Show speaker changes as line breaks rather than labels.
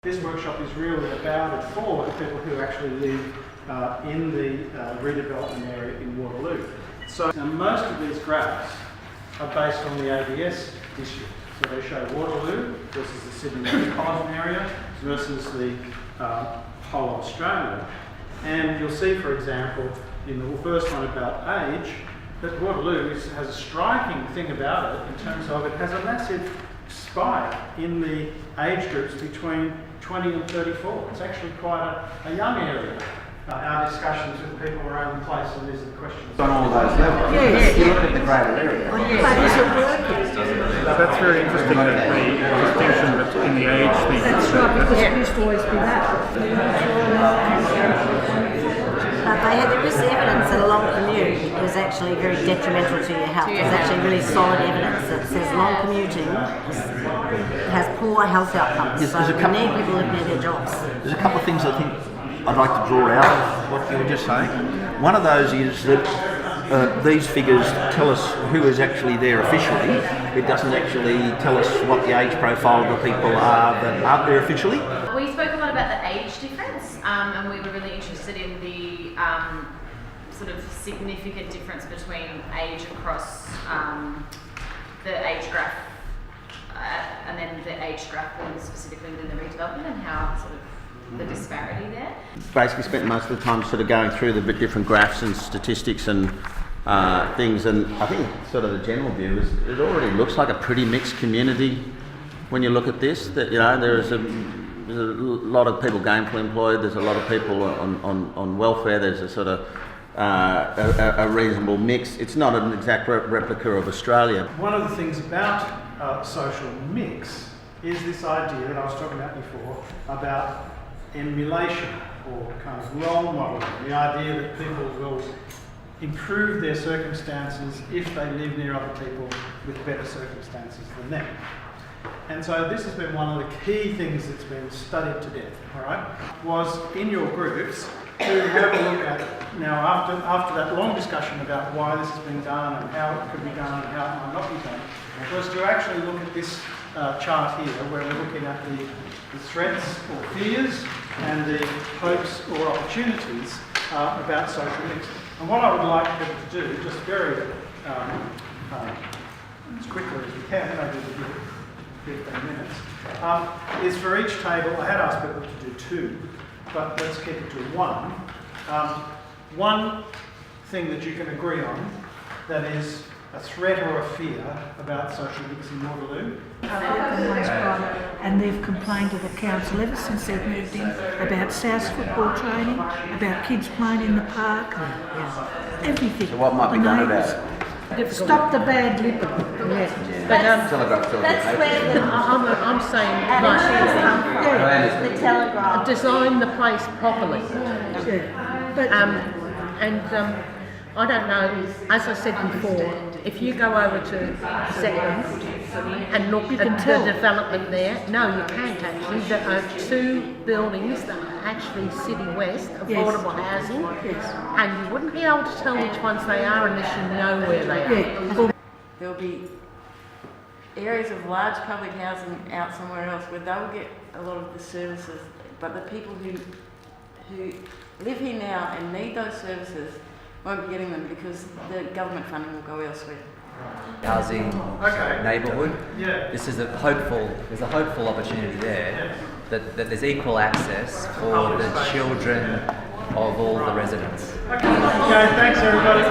This workshop is really about and for the people who actually live in the redevelopment area in Waterloo. So now most of these graphs are based on the ABS issue. So they show Waterloo versus the Sydney metropolitan area versus the whole of Australia. And you'll see, for example, in the first one about age, that Waterloo has a striking thing about it in terms of it has a massive spike in the age groups between 20 and 34. It's actually quite a young area. Our discussions with people around the place, and these are the questions.
On all those levels.
Yes.
You look at the greater area.
But is it working?
That's very interesting, that the distinction between the age thing.
That's right, because it used to always be that.
There is evidence that a long commute is actually very detrimental to your health. There's actually really solid evidence that says long commuting has poor health outcomes. So we need people living near their jobs.
There's a couple of things I think I'd like to draw out of what you were just saying. One of those is that these figures tell us who is actually there officially. It doesn't actually tell us what the age profile of the people are that aren't there officially.
We spoke a lot about the age difference, and we were really interested in the sort of significant difference between age across the age graph and then the age graph specifically within the redevelopment and how sort of the disparity there.
Basically spent most of the time sort of going through the different graphs and statistics and things, and I think sort of the general view is it already looks like a pretty mixed community when you look at this. That, you know, there's a lot of people gainfully employed, there's a lot of people on welfare, there's a sort of a reasonable mix. It's not an exact replica of Australia.
One of the things about social mix is this idea that I was talking about before about emulation or kind of role modeling, the idea that people will improve their circumstances if they live near other people with better circumstances than them. And so this has been one of the key things that's been studied to death, all right, was in your groups to have a look at, now after that long discussion about why this has been done and how it could be done and how it might not be done, was to actually look at this chart here where we're looking at the threats or fears and the hopes or opportunities about social mix. And what I would like people to do, just very as quickly as we can, maybe we'll give it 15 minutes, is for each table, I had asked people to do 2, but let's keep it to 1. One thing that you can agree on that is a threat or a fear about social mix in Waterloo.
And they've complained to the council ever since they've moved in about South football training, about kids playing in the park, everything.
So what might be done about it?
Stop the bad lipping.
That's where I'm saying, like,
The Telegraph.
design the place properly.
Yeah. But
I don't know, as I said before, if you go over to Second and look at the development there, no, you can't actually. There are 2 buildings that are actually City West, affordable housing, and you wouldn't be able to tell which ones they are unless you know where they are.
There'll be areas of large public housing out somewhere else where they'll get a lot of the services, but the people who live here now and need those services won't be getting them because the government funding will go elsewhere.
Housing neighbourhood.
Yeah.
There's a hopeful opportunity there that there's equal access for the children of all the residents.
Okay, thanks everybody.